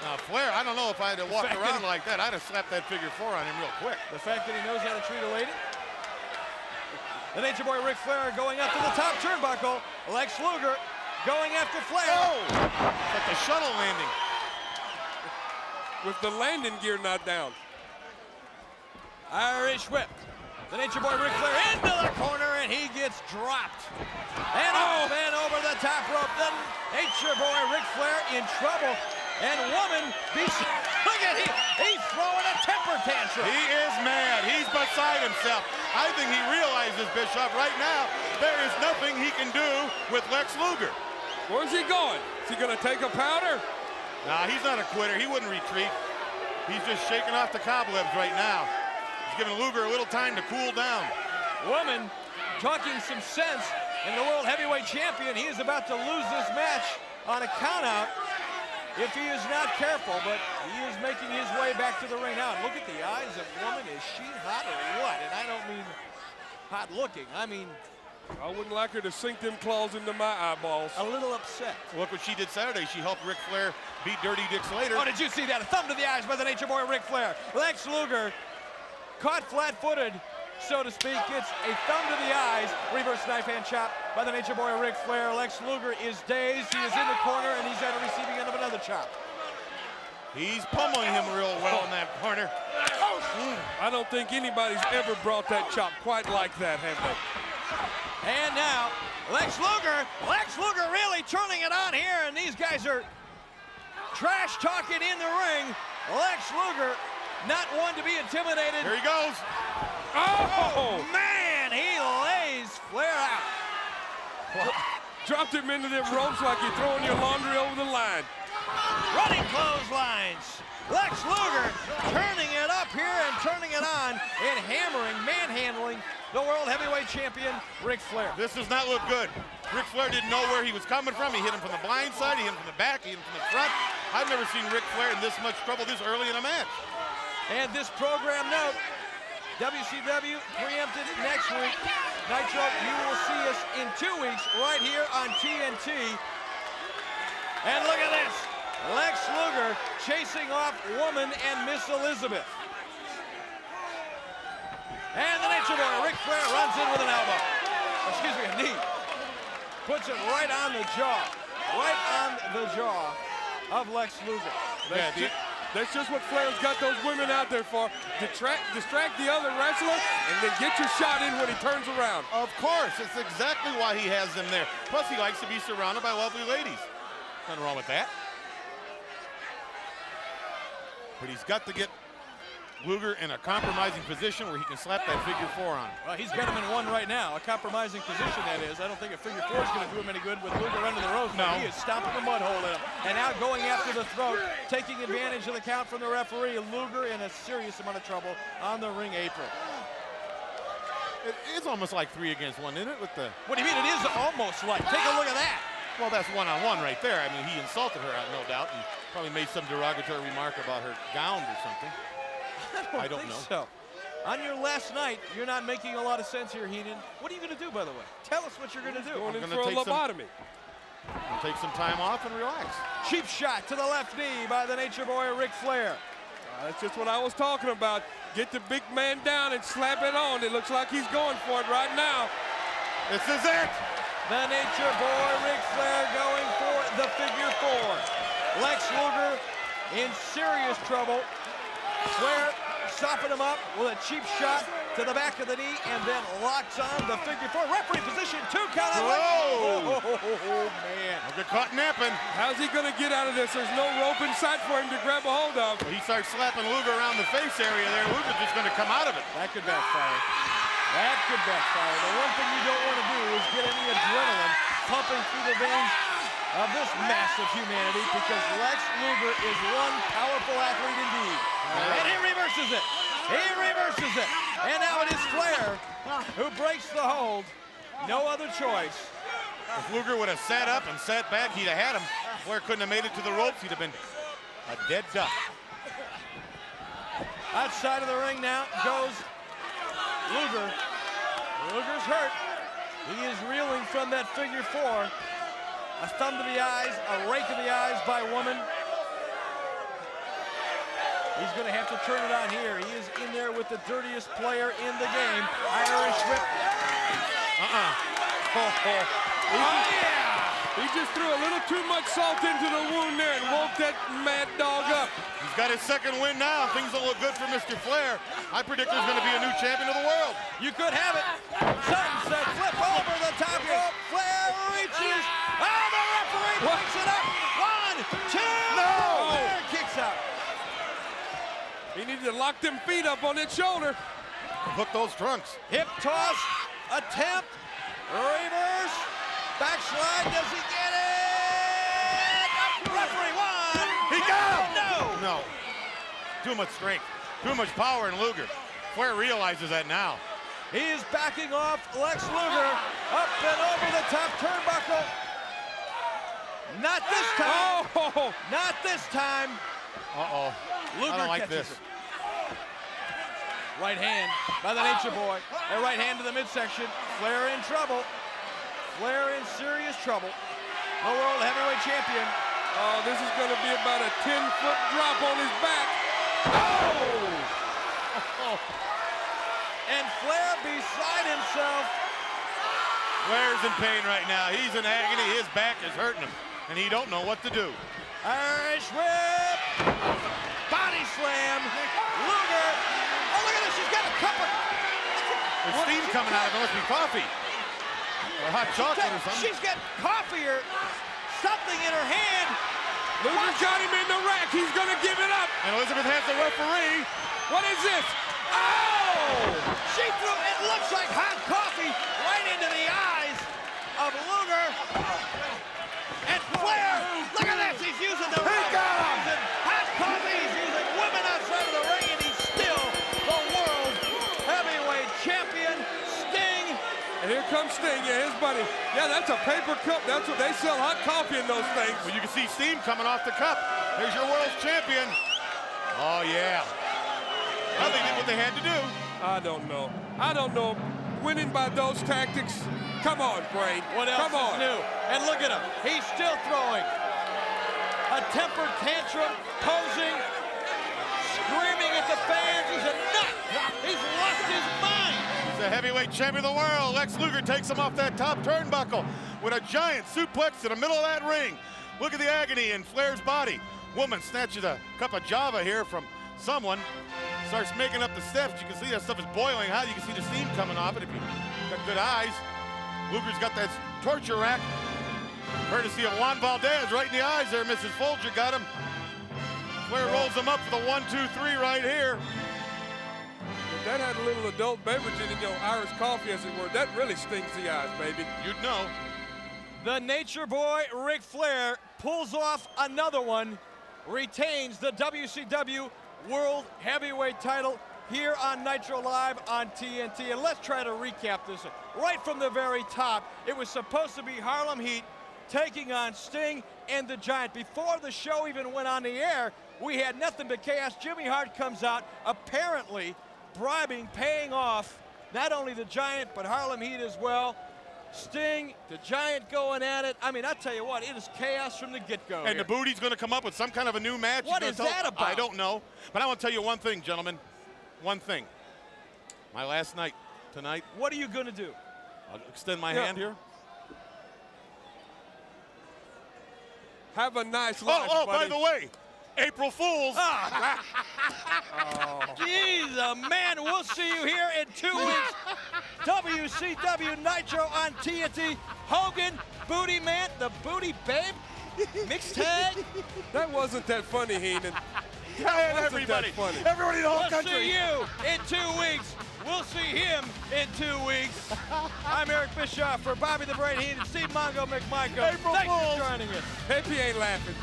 Now, Flair, I don't know if I'd have walked around like that. I'd have slapped that figure four on him real quick. The fact that he knows how to treat a lady. The Nature Boy Ric Flair going up to the top turnbuckle. Lex Luger going after Flair. Oh! Like the shuttle landing. With the landing gear not down. Irish whip. The Nature Boy Ric Flair into the corner, and he gets dropped. And off and over the top rope. The Nature Boy Ric Flair in trouble. And Woman, look at him, he's throwing a temper tantrum. He is mad. He's beside himself. I think he realizes, Bischoff, right now, there is nothing he can do with Lex Luger. Where's he going? Is he going to take a powder? Nah, he's not a quitter. He wouldn't retreat. He's just shaking off the cobwebs right now. He's giving Luger a little time to cool down. Woman talking some sense, and the World Heavyweight Champion, he is about to lose this match on a countout if he is not careful, but he is making his way back to the ring now. And look at the eyes of Woman. Is she hot or what? And I don't mean hot looking. I mean, I wouldn't like her to sink them claws into my eyeballs. a little upset. Look what she did Saturday. She helped Ric Flair beat Dirty Dick Slater. Oh, did you see that? A thumb to the eyes by the Nature Boy Ric Flair. Lex Luger caught flat-footed, so to speak. It's a thumb to the eyes. Reverse knife hand chop by the Nature Boy Ric Flair. Lex Luger is dazed. He is in the corner, and he's at the receiving end of another chop. He's pummeling him real well in that corner. I don't think anybody's ever brought that chop quite like that, have they? And now, Lex Luger really turning it on here, and these guys are trash talking in the ring. Lex Luger, not one to be intimidated. Here he goes. Oh! Man, he lays Flair out. Dropped him into them ropes like you're throwing your laundry over the line. Running clotheslines. Lex Luger turning it up here and turning it on and hammering, manhandling the World Heavyweight Champion, Ric Flair. This does not look good. Ric Flair didn't know where he was coming from. He hit him from the blind side, he hit him from the back, he hit him from the front. I've never seen Ric Flair in this much trouble this early in a match. And this program note, WCW preempted next week. Nitro, you will see us in 2 weeks right here on TNT. And look at this. Lex Luger chasing off Woman and Miss Elizabeth. And the Nature Boy, Ric Flair, runs in with an elbow. Excuse me, a knee. Puts it right on the jaw. Right on the jaw of Lex Luger. That's just what Flair's got those women out there for. Distract the other wrestler and then get your shot in when he turns around. Of course, it's exactly why he has them there. Plus, he likes to be surrounded by lovely ladies. Nothing wrong with that. But he's got to get Luger in a compromising position where he can slap that figure four on. Well, he's got him in one right now, a compromising position, that is. I don't think a figure four is going to do him any good with Luger under the ropes. No. He is stomping the mud hole in him. And now going after the throat, taking advantage of the count from the referee. Luger in a serious amount of trouble on the ring apron. It is almost like 3 against 1, isn't it? With the What do you mean? It is almost like. Take a look at that. well, that's one-on-one right there. I mean, he insulted her, no doubt, and probably made some derogatory remark about her gown or something. I don't know. So, on your last night, you're not making a lot of sense here, Heenan. What are you going to do, by the way? Tell us what you're going to do. Going in gonna for a take some- lobotomy. Take some time off and relax. Cheap shot to the left knee by the Nature Boy, Ric Flair. That's just what I was talking about. Get the big man down and slap it on. It looks like he's going for it right now. This is it. The Nature Boy, Ric Flair, going for the figure four. Lex Luger in serious trouble. Flair softened him up with a cheap shot to the back of the knee and then locks on the figure four. Referee position, 2 count out. Whoa. Oh, man. I'll get caught napping. How's he going to get out of this? There's no rope in sight for him to grab a hold of. He starts slapping Luger around the face area there. Luger's just going to come out of it. That could backfire. That could backfire. The one thing you don't want to do is get any adrenaline pumping through the veins of this massive humanity, because Lex Luger is one powerful athlete indeed. And he reverses it. He reverses it. And now it is Flair who breaks the hold. No other choice. If Luger would have sat up and sat back, he'd have had him. Flair couldn't have made it to the ropes. He'd have been a dead duck. Outside of the ring now goes Luger. Luger's hurt. He is reeling from that figure four. A thumb to the eyes, a rake of the eyes by Woman. He's going to have to turn it on here. He is in there with the dirtiest player in the game, Irish Whip. He just threw a little too much salt into the wound there and woke that mad dog up. He's got his second win now. Things don't look good for Mr. Flair. I predict there's going to be a new champion of the world. You could have it. Sunset flip over the top rope. Flair reaches. Oh, the referee breaks it up. 1, 2. No! Flair kicks out. He needed to lock them feet up on that shoulder. Hook those trunks. Hip toss. Attempt. Reverse. Backslide. Does he get it? Referee 1. He got him! No. No. Too much strength. Too much power in Luger. Flair realizes that now. He is backing off Lex Luger. Up and over the top turnbuckle. Not this time. Oh! Not this time. Uh-oh. Luger I don't like catches this. it. Right hand by the Nature Boy. A right hand to the midsection. Flair in trouble. Flair in serious trouble. The World Heavyweight Champion. Oh, this is going to be about a 10-foot drop on his back. Oh! And Flair beside himself. Flair's in pain right now. He's in agony. His back is hurting him, and he don't know what to do. Irish whip. Body slam. Luger. Oh, look at this. She's got a cup of... There's steam coming out of it. Must be coffee. Or hot chocolate or something. She's got coffee or something in her hand. Luger's got him in the rack. He's going to give it up. And Elizabeth has the referee. What is this? Oh! She threw, it looks like hot coffee right into the eyes of Luger. And Flair, look at this, he's using the hot coffee, he's using women outside of the ring, and he's still the World Heavyweight Champion, Sting. And here comes Sting, yeah, his buddy. Yeah, that's a paper cup. That's what they sell, hot coffee in those things. Well, you can see steam coming off the cup. There's your world champion. Oh, yeah. Well, they did what they had to do. I don't know. I don't know. Winning by those tactics. Come on, Brain. What else Come on. is new? And look at him. He's still throwing. A tempered tantrum, posing, screaming at the fans. He's a nut. He's lost his mind. He's the heavyweight champion of the world. Lex Luger takes him off that top turnbuckle with a giant suplex in the middle of that ring. Look at the agony in Flair's body. Woman snatches a cup of Java here from someone. Starts making up the steps. You can see that stuff is boiling hot. You can see the steam coming off it if you got good eyes. Luger's got that torture rack. Courtesy of Juan Valdez right in the eyes there. Mrs. Folger got him. Flair rolls him up for the 1, 2, 3 right here. If that had a little adult beverage in it, you know, Irish coffee as it were, that really stings the eyes, baby. You'd know. The Nature Boy, Ric Flair, pulls off another one, retains the WCW World Heavyweight title here on Nitro Live on TNT. And let's try to recap this. Right from the very top, it was supposed to be Harlem Heat taking on Sting and the Giant. Before the show even went on the air, we had nothing but chaos. Jimmy Hart comes out, apparently bribing, paying off not only the Giant, but Harlem Heat as well. Sting, the Giant going at it. I mean, I tell you what, it is chaos from the get-go. And the Booty's going to come up with some kind of a new match. What is that about? I don't know. But I want to tell you one thing, gentlemen. One thing. My last night tonight. What are you going to do? I'll extend my hand here. Have a nice life, Oh, buddy. by the way, April Fools. Jeez, man, we'll see you here in 2 weeks. WCW Nitro on TNT. Hogan, Booty Man, the Booty Babe, mixed tag. That wasn't that funny, Heenan. And Wasn't everybody. that funny? Everybody in the whole We'll country. see you in 2 weeks. We'll see him in 2 weeks. I'm Eric Bischoff for Bobby the Brain Heenan and Steve Mongo McMichael. April Thanks Fools. for joining us. Pepe ain't laughing.